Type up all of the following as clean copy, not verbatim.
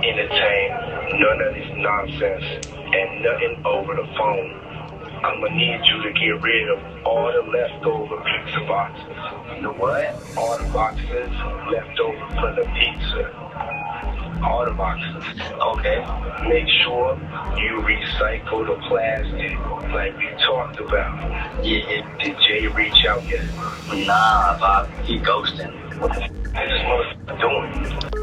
entertain none of this nonsense and nothing over the phone. I'ma need you to get rid of all the leftover pizza boxes. The what? All the boxes left over from the pizza. All the boxes. Okay. Make sure you recycle the plastic like we talked about. Yeah. Did Jay reach out yet? Nah, Bob. He ghosting. What the f*** is this motherfucker doing?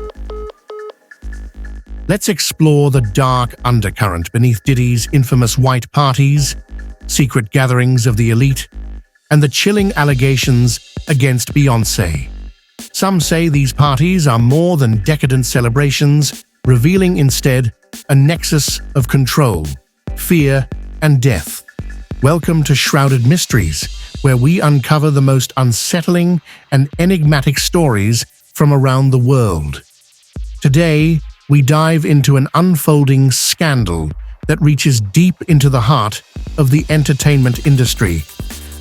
Let's explore the dark undercurrent beneath Diddy's infamous white parties, secret gatherings of the elite, and the chilling allegations against Beyoncé. Some say these parties are more than decadent celebrations, revealing instead a nexus of control, fear, and death. Welcome to Shrouded Mysteries, where we uncover the most unsettling and enigmatic stories from around the world. Today, we dive into an unfolding scandal that reaches deep into the heart of the entertainment industry.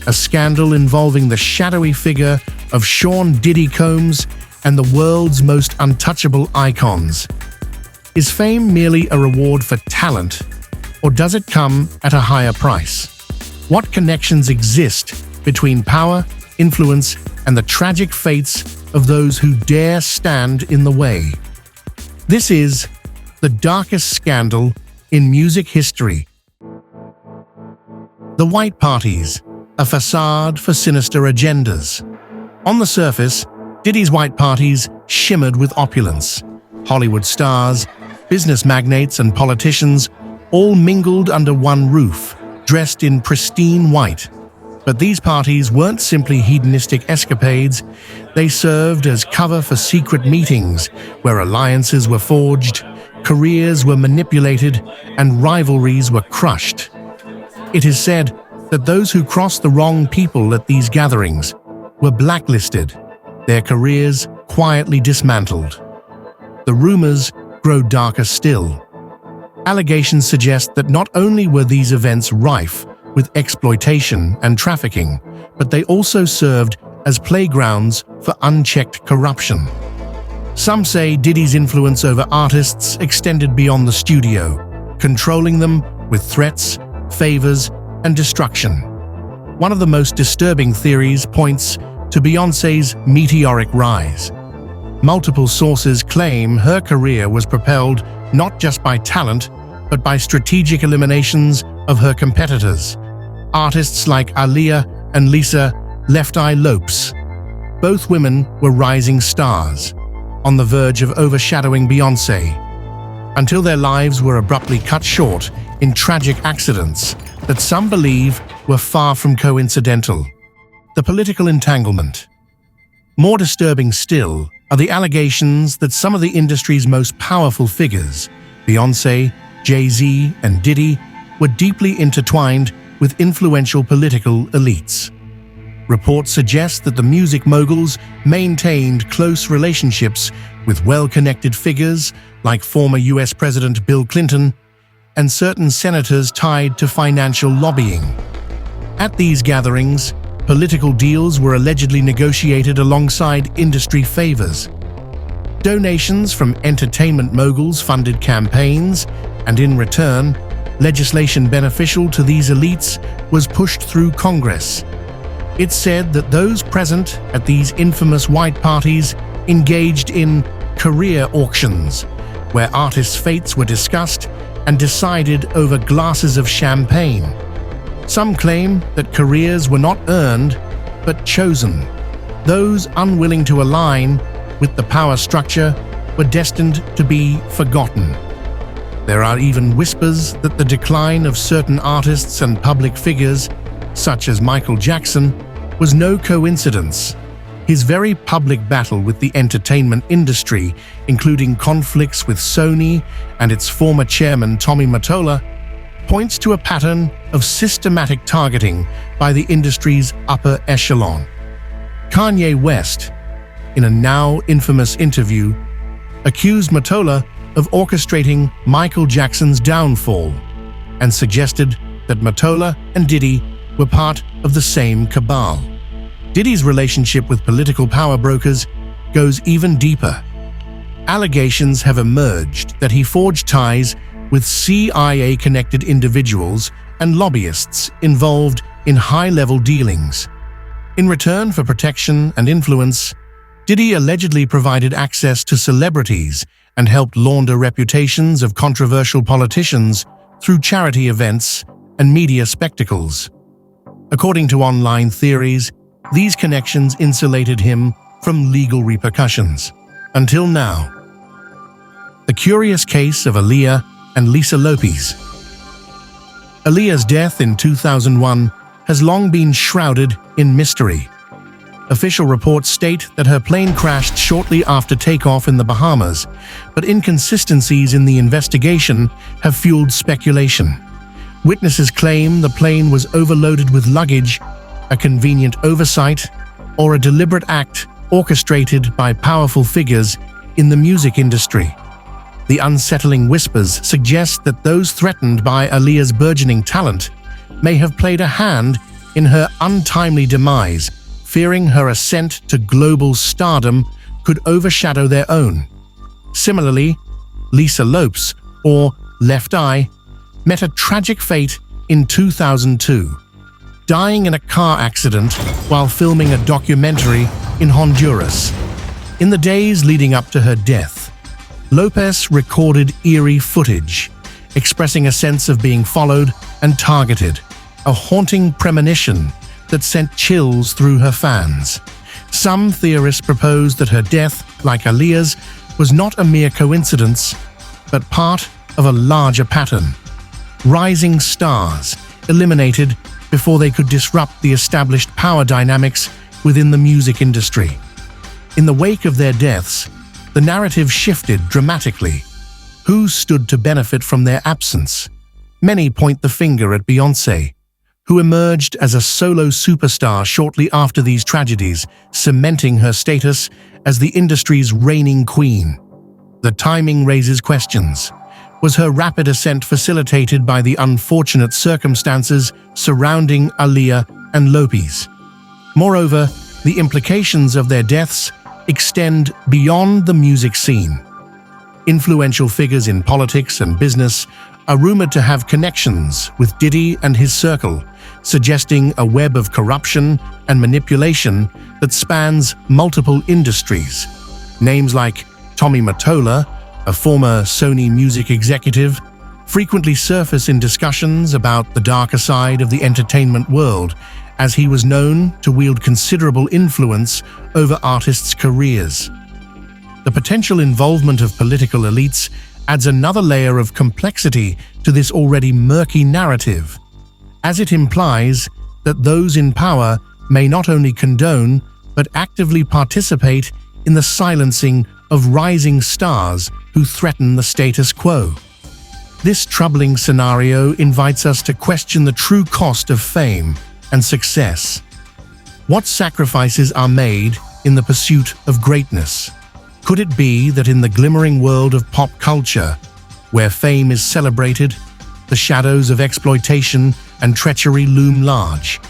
A scandal involving the shadowy figure of Sean Diddy Combs and the world's most untouchable icons. Is fame merely a reward for talent, or does it come at a higher price? What connections exist between power, influence, and the tragic fates of those who dare stand in the way? This is the darkest scandal in music history. The White Parties, a facade for sinister agendas. On the surface, Diddy's white parties shimmered with opulence. Hollywood stars, business magnates, and politicians all mingled under one roof, dressed in pristine white. But these parties weren't simply hedonistic escapades. They served as cover for secret meetings where alliances were forged, careers were manipulated, and rivalries were crushed. It is said that those who crossed the wrong people at these gatherings were blacklisted, their careers quietly dismantled. The rumors grow darker still. Allegations suggest that not only were these events rife with exploitation and trafficking, but they also served as playgrounds for unchecked corruption. Some say Diddy's influence over artists extended beyond the studio, controlling them with threats, favors, and destruction. One of the most disturbing theories points to Beyoncé's meteoric rise. Multiple sources claim her career was propelled not just by talent, but by strategic eliminations of her competitors. Artists like Aaliyah and Lisa Left Eye Lopes. Both women were rising stars, on the verge of overshadowing Beyoncé, until their lives were abruptly cut short in tragic accidents that some believe were far from coincidental. The political entanglement. More disturbing still are the allegations that some of the industry's most powerful figures, Beyoncé, Jay-Z, and Diddy, were deeply intertwined with influential political elites. Reports suggest that the music moguls maintained close relationships with well-connected figures like former US President Bill Clinton and certain senators tied to financial lobbying. At these gatherings, political deals were allegedly negotiated alongside industry favors. Donations from entertainment moguls funded campaigns, and in return, legislation beneficial to these elites was pushed through Congress. It's said that those present at these infamous white parties engaged in career auctions, where artists' fates were discussed and decided over glasses of champagne. Some claim that careers were not earned, but chosen. Those unwilling to align with the power structure were destined to be forgotten. There are even whispers that the decline of certain artists and public figures, such as Michael Jackson, was no coincidence. His very public battle with the entertainment industry, including conflicts with Sony and its former chairman Tommy Mottola, points to a pattern of systematic targeting by the industry's upper echelon. Kanye West, in a now infamous interview, accused Mottola of orchestrating Michael Jackson's downfall and suggested that Mottola and Diddy were part of the same cabal. Diddy's relationship with political power brokers goes even deeper. allegations have emerged that he forged ties with CIA-connected individuals and lobbyists involved in high-level dealings. In return for protection and influence, Diddy allegedly provided access to celebrities and helped launder reputations of controversial politicians through charity events and media spectacles. According to online theories, these connections insulated him from legal repercussions. Until now. The curious case of Aaliyah and Lisa Lopes. Aaliyah's death in 2001 has long been shrouded in mystery. Official reports state that her plane crashed shortly after takeoff in the Bahamas, but inconsistencies in the investigation have fueled speculation. Witnesses claim the plane was overloaded with luggage, a convenient oversight, or a deliberate act orchestrated by powerful figures in the music industry. The unsettling whispers suggest that those threatened by Aaliyah's burgeoning talent may have played a hand in her untimely demise, fearing her ascent to global stardom could overshadow their own. Similarly, Lisa Lopes, or Left Eye, met a tragic fate in 2002, dying in a car accident while filming a documentary in Honduras. In the days leading up to her death, Lopes recorded eerie footage, expressing a sense of being followed and targeted, a haunting premonition that sent chills through her fans. Some theorists propose that her death, like Aaliyah's, was not a mere coincidence, but part of a larger pattern. Rising stars eliminated before they could disrupt the established power dynamics within the music industry. In the wake of their deaths, the narrative shifted dramatically. Who stood to benefit from their absence? Many point the finger at Beyoncé, who emerged as a solo superstar shortly after these tragedies, cementing her status as the industry's reigning queen. The timing raises questions. Was her rapid ascent facilitated by the unfortunate circumstances surrounding Aaliyah and Lopes? Moreover, the implications of their deaths extend beyond the music scene. Influential figures in politics and business are rumored to have connections with Diddy and his circle, suggesting a web of corruption and manipulation that spans multiple industries. Names like Tommy Mottola, a former Sony music executive, frequently surface in discussions about the darker side of the entertainment world, as he was known to wield considerable influence over artists' careers. The potential involvement of political elites adds another layer of complexity to this already murky narrative, as it implies that those in power may not only condone but actively participate in the silencing of rising stars who threaten the status quo. This troubling scenario invites us to question the true cost of fame and success. What sacrifices are made in the pursuit of greatness? Could it be that in the glimmering world of pop culture, where fame is celebrated, the shadows of exploitation and treachery loom large?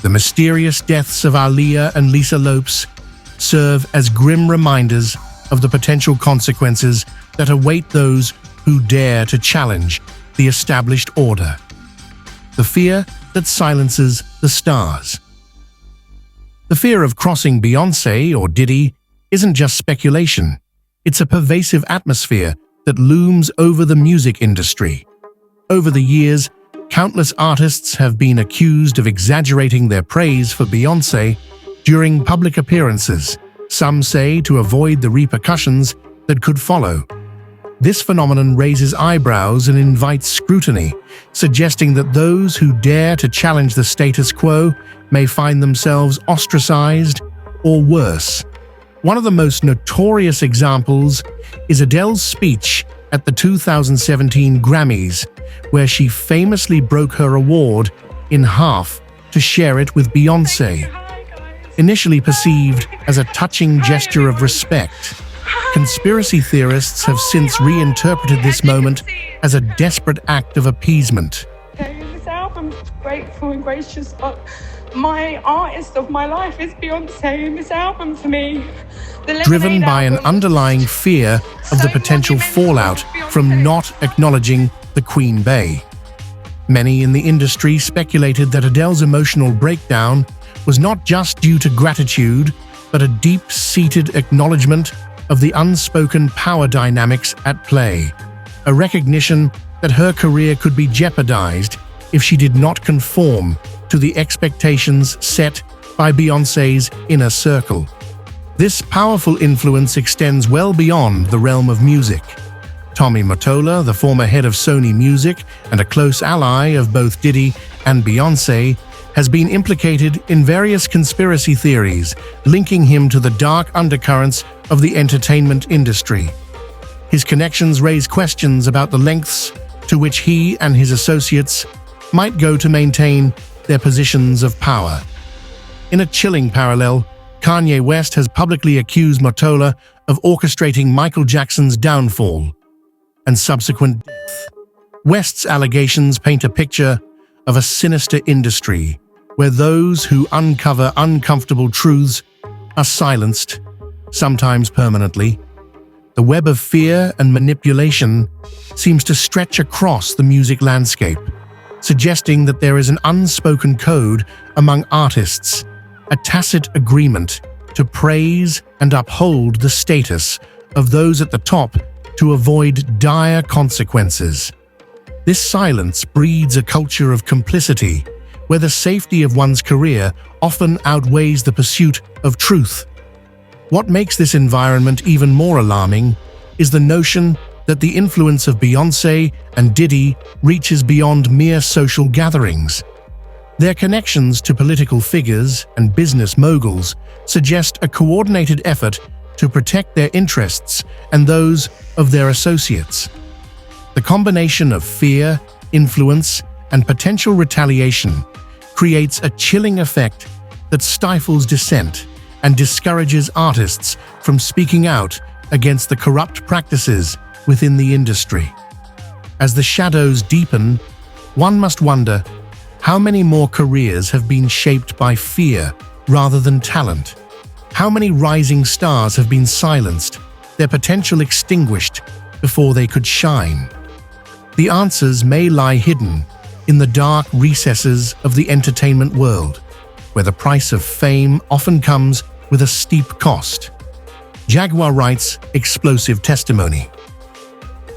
The mysterious deaths of Aaliyah and Lisa Lopes serve as grim reminders of the potential consequences that await those who dare to challenge the established order. The fear that silences the stars. The fear of crossing Beyoncé or Diddy isn't just speculation. It's a pervasive atmosphere that looms over the music industry. Over the years, countless artists have been accused of exaggerating their praise for Beyoncé during public appearances, some say to avoid the repercussions that could follow. This phenomenon raises eyebrows and invites scrutiny, suggesting that those who dare to challenge the status quo may find themselves ostracized or worse. One of the most notorious examples is Adele's speech at the 2017 Grammys, where she famously broke her award in half to share it with Beyoncé. Initially perceived as a touching gesture of respect, conspiracy theorists have since reinterpreted this moment as a desperate act of appeasement. This album's grateful and gracious, but My artist of my life is Beyonce, and this album for me. Driven by an underlying fear of the potential fallout from not acknowledging the Queen Bey. Many in the industry speculated that Adele's emotional breakdown was not just due to gratitude, but a deep-seated acknowledgement of the unspoken power dynamics at play, a recognition that her career could be jeopardized if she did not conform to the expectations set by Beyoncé's inner circle. This powerful influence extends well beyond the realm of music. Tommy Mottola, the former head of Sony Music and a close ally of both Diddy and Beyoncé, has been implicated in various conspiracy theories, linking him to the dark undercurrents of the entertainment industry. His connections raise questions about the lengths to which he and his associates might go to maintain their positions of power. In a chilling parallel, Kanye West has publicly accused Mottola of orchestrating Michael Jackson's downfall and subsequent death. West's allegations paint a picture of a sinister industry where those who uncover uncomfortable truths are silenced, sometimes permanently. The web of fear and manipulation seems to stretch across the music landscape, suggesting that there is an unspoken code among artists, a tacit agreement to praise and uphold the status of those at the top to avoid dire consequences. This silence breeds a culture of complicity, where the safety of one's career often outweighs the pursuit of truth. What makes this environment even more alarming is the notion that the influence of Beyoncé and Diddy reaches beyond mere social gatherings. Their connections to political figures and business moguls suggest a coordinated effort to protect their interests and those of their associates. The combination of fear, influence, and potential retaliation creates a chilling effect that stifles dissent and discourages artists from speaking out against the corrupt practices within the industry. As the shadows deepen, one must wonder how many more careers have been shaped by fear rather than talent. How many rising stars have been silenced, their potential extinguished before they could shine? The answers may lie hidden in the dark recesses of the entertainment world, where the price of fame often comes with a steep cost. Jaguar Wright's explosive testimony.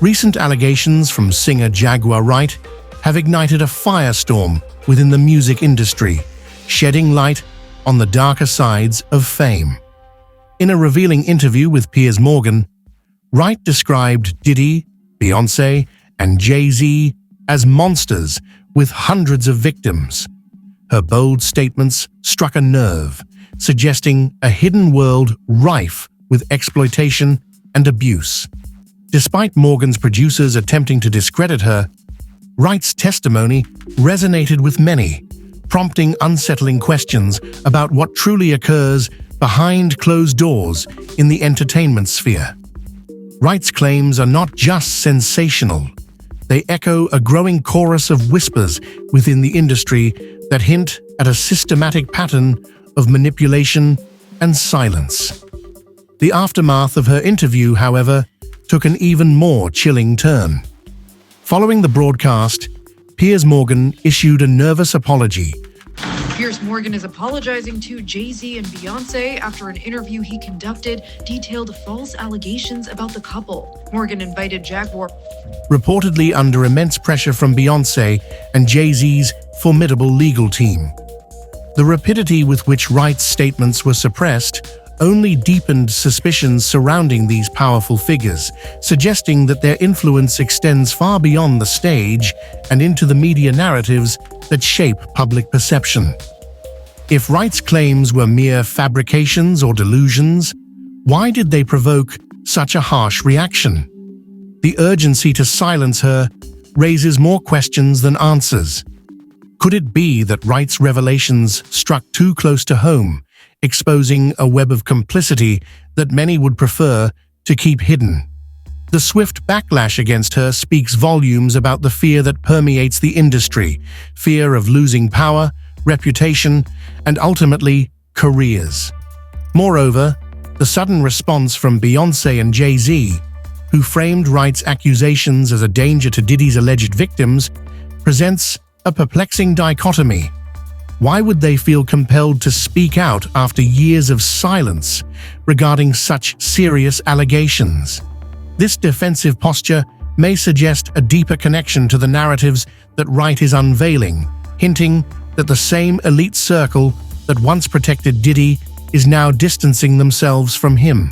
Recent allegations from singer Jaguar Wright have ignited a firestorm within the music industry, shedding light on the darker sides of fame. In a revealing interview with Piers Morgan, Wright described Diddy, Beyoncé, and Jay-Z as monsters with hundreds of victims. Her bold statements struck a nerve, suggesting a hidden world rife with exploitation and abuse. Despite Morgan's producers attempting to discredit her, Wright's testimony resonated with many, prompting unsettling questions about what truly occurs behind closed doors in the entertainment sphere. Wright's claims are not just sensational. They echo a growing chorus of whispers within the industry that hint at a systematic pattern of manipulation and silence. The aftermath of her interview, however, took an even more chilling turn. Following the broadcast, Piers Morgan issued a nervous apology. Piers Morgan is apologizing to Jay-Z and Beyoncé after an interview he conducted detailed false allegations about the couple. Morgan invited Jaguar, reportedly under immense pressure from Beyoncé and Jay-Z's formidable legal team. The rapidity with which Wright's statements were suppressed only deepened suspicions surrounding these powerful figures, suggesting that their influence extends far beyond the stage and into the media narratives that shape public perception. If Wright's claims were mere fabrications or delusions, why did they provoke such a harsh reaction? The urgency to silence her raises more questions than answers. Could it be that Wright's revelations struck too close to home, exposing a web of complicity that many would prefer to keep hidden? The swift backlash against her speaks volumes about the fear that permeates the industry, fear of losing power, reputation, and ultimately, careers. Moreover, the sudden response from Beyoncé and Jay-Z, who framed Wright's accusations as a danger to Diddy's alleged victims, presents a perplexing dichotomy. Why would they feel compelled to speak out after years of silence regarding such serious allegations? This defensive posture may suggest a deeper connection to the narratives that Wright is unveiling, hinting that the same elite circle that once protected Diddy is now distancing themselves from him.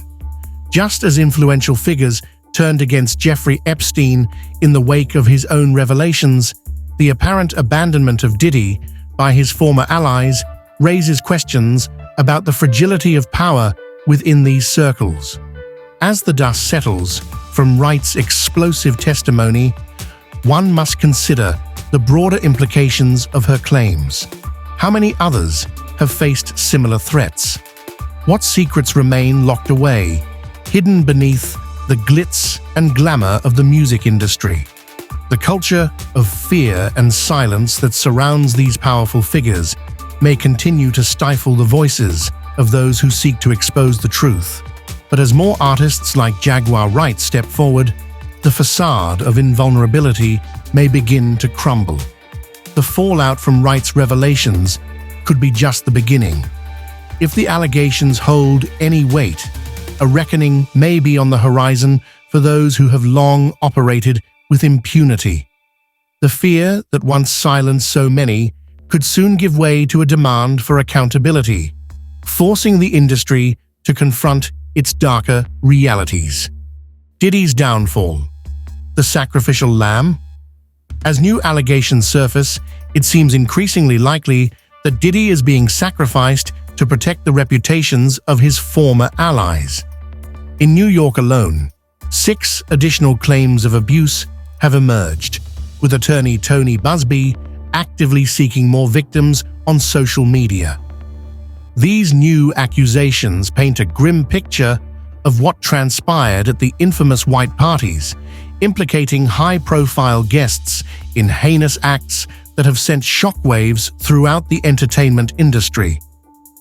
Just as influential figures turned against Jeffrey Epstein in the wake of his own revelations, the apparent abandonment of Diddy by his former allies raises questions about the fragility of power within these circles. As the dust settles from Wright's explosive testimony, one must consider the broader implications of her claims. How many others have faced similar threats? What secrets remain locked away, hidden beneath the glitz and glamour of the music industry? The culture of fear and silence that surrounds these powerful figures may continue to stifle the voices of those who seek to expose the truth. But as more artists like Jaguar Wright step forward, the facade of invulnerability may begin to crumble. The fallout from Wright's revelations could be just the beginning. If the allegations hold any weight, a reckoning may be on the horizon for those who have long operated with impunity. The fear that once silenced so many could soon give way to a demand for accountability, forcing the industry to confront its darker realities. Diddy's downfall. The sacrificial lamb? As new allegations surface, it seems increasingly likely that Diddy is being sacrificed to protect the reputations of his former allies. In New York alone, 6 additional claims of abuse have emerged, with attorney Tony Busby actively seeking more victims on social media. These new accusations paint a grim picture of what transpired at the infamous white parties, implicating high-profile guests in heinous acts that have sent shockwaves throughout the entertainment industry.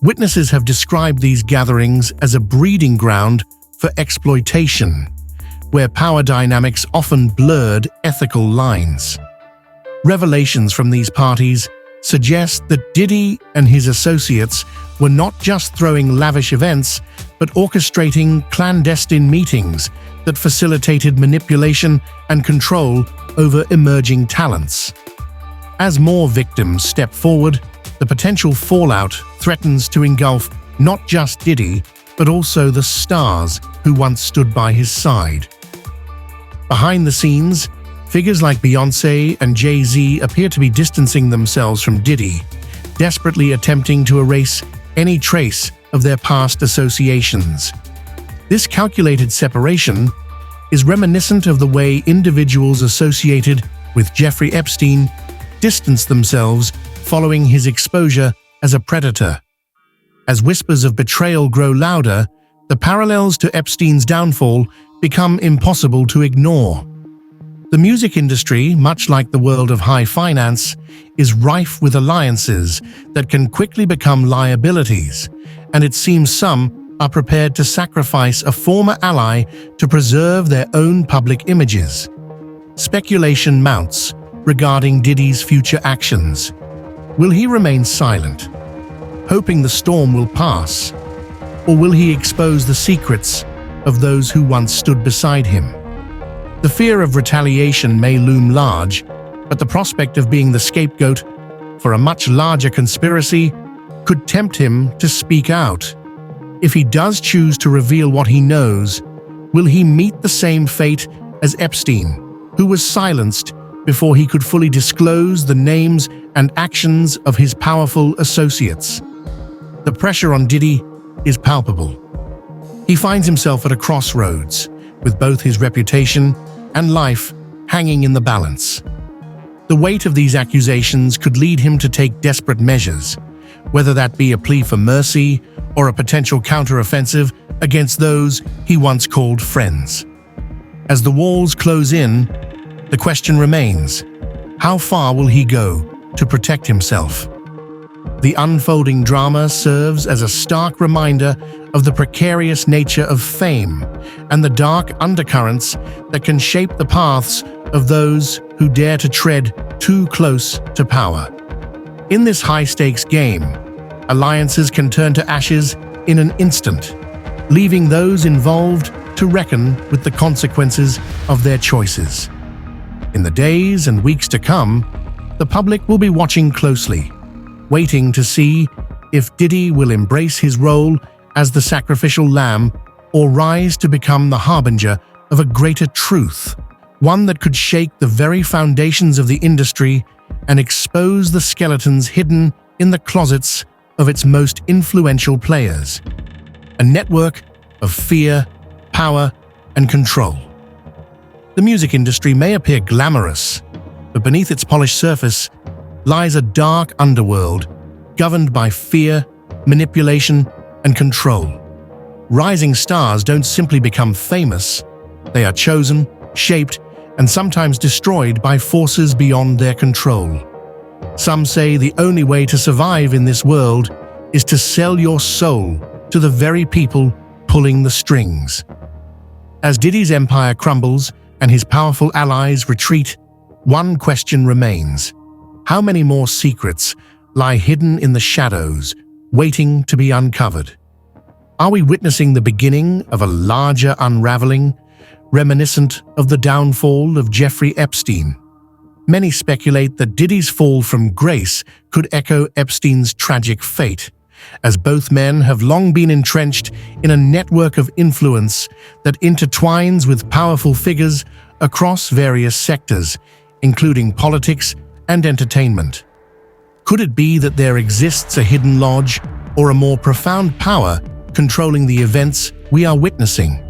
Witnesses have described these gatherings as a breeding ground for exploitation, where power dynamics often blurred ethical lines. Revelations from these parties suggest that Diddy and his associates were not just throwing lavish events, but orchestrating clandestine meetings that facilitated manipulation and control over emerging talents. As more victims step forward, the potential fallout threatens to engulf not just Diddy, but also the stars who once stood by his side. Behind the scenes, figures like Beyoncé and Jay-Z appear to be distancing themselves from Diddy, desperately attempting to erase any trace of their past associations. This calculated separation is reminiscent of the way individuals associated with Jeffrey Epstein distanced themselves following his exposure as a predator. As whispers of betrayal grow louder, the parallels to Epstein's downfall become impossible to ignore. The music industry, much like the world of high finance, is rife with alliances that can quickly become liabilities, and it seems some are prepared to sacrifice a former ally to preserve their own public images. Speculation mounts regarding Diddy's future actions. Will he remain silent, hoping the storm will pass, or will he expose the secrets of those who once stood beside him? The fear of retaliation may loom large, but the prospect of being the scapegoat for a much larger conspiracy could tempt him to speak out. If he does choose to reveal what he knows, will he meet the same fate as Epstein, who was silenced before he could fully disclose the names and actions of his powerful associates? The pressure on Diddy is palpable. He finds himself at a crossroads, with both his reputation and life hanging in the balance. The weight of these accusations could lead him to take desperate measures, whether that be a plea for mercy or a potential counteroffensive against those he once called friends. As the walls close in, the question remains: how far will he go to protect himself? The unfolding drama serves as a stark reminder of the precarious nature of fame and the dark undercurrents that can shape the paths of those who dare to tread too close to power. In this high-stakes game, alliances can turn to ashes in an instant, leaving those involved to reckon with the consequences of their choices. In the days and weeks to come, the public will be watching closely, waiting to see if Diddy will embrace his role as the sacrificial lamb or rise to become the harbinger of a greater truth, one that could shake the very foundations of the industry and expose the skeletons hidden in the closets of its most influential players. A network of fear, power, and control. The music industry may appear glamorous, but beneath its polished surface lies a dark underworld governed by fear, manipulation, and control. Rising stars don't simply become famous, they are chosen, shaped, and sometimes destroyed by forces beyond their control. Some say the only way to survive in this world is to sell your soul to the very people pulling the strings. As Diddy's empire crumbles and his powerful allies retreat, one question remains. How many more secrets lie hidden in the shadows, waiting to be uncovered? Are we witnessing the beginning of a larger unraveling, reminiscent of the downfall of Jeffrey Epstein? Many speculate that Diddy's fall from grace could echo Epstein's tragic fate, as both men have long been entrenched in a network of influence that intertwines with powerful figures across various sectors, including politics and entertainment. Could it be that there exists a hidden lodge or a more profound power controlling the events we are witnessing?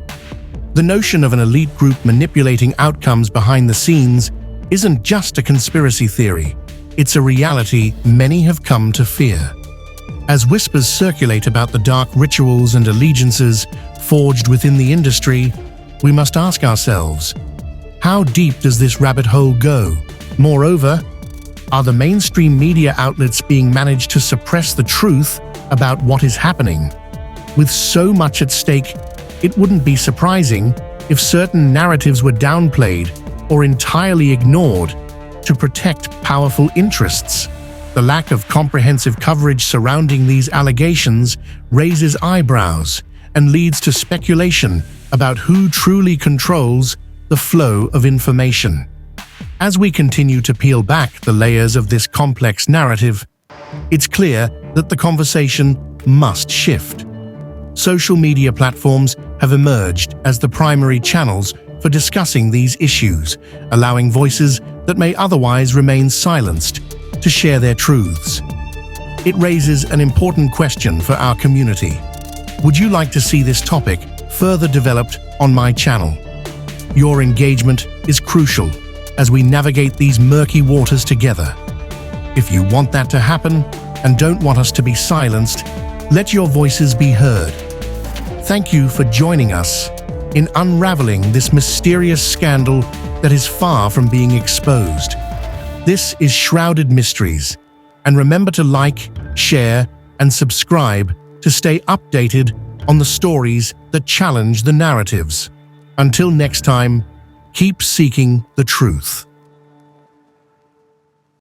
The notion of an elite group manipulating outcomes behind the scenes isn't just a conspiracy theory, it's a reality many have come to fear. As whispers circulate about the dark rituals and allegiances forged within the industry, we must ask ourselves, how deep does this rabbit hole go? Moreover, are the mainstream media outlets being managed to suppress the truth about what is happening? With so much at stake, it wouldn't be surprising if certain narratives were downplayed or entirely ignored to protect powerful interests. The lack of comprehensive coverage surrounding these allegations raises eyebrows and leads to speculation about who truly controls the flow of information. As we continue to peel back the layers of this complex narrative, it's clear that the conversation must shift. Social media platforms have emerged as the primary channels for discussing these issues, allowing voices that may otherwise remain silenced to share their truths. It raises an important question for our community. Would you like to see this topic further developed on my channel? Your engagement is crucial as we navigate these murky waters together. If you want that to happen and don't want us to be silenced, let your voices be heard. Thank you for joining us in unraveling this mysterious scandal that is far from being exposed. This is Shrouded Mysteries, and remember to like, share, and subscribe to stay updated on the stories that challenge the narratives. Until next time, keep seeking the truth.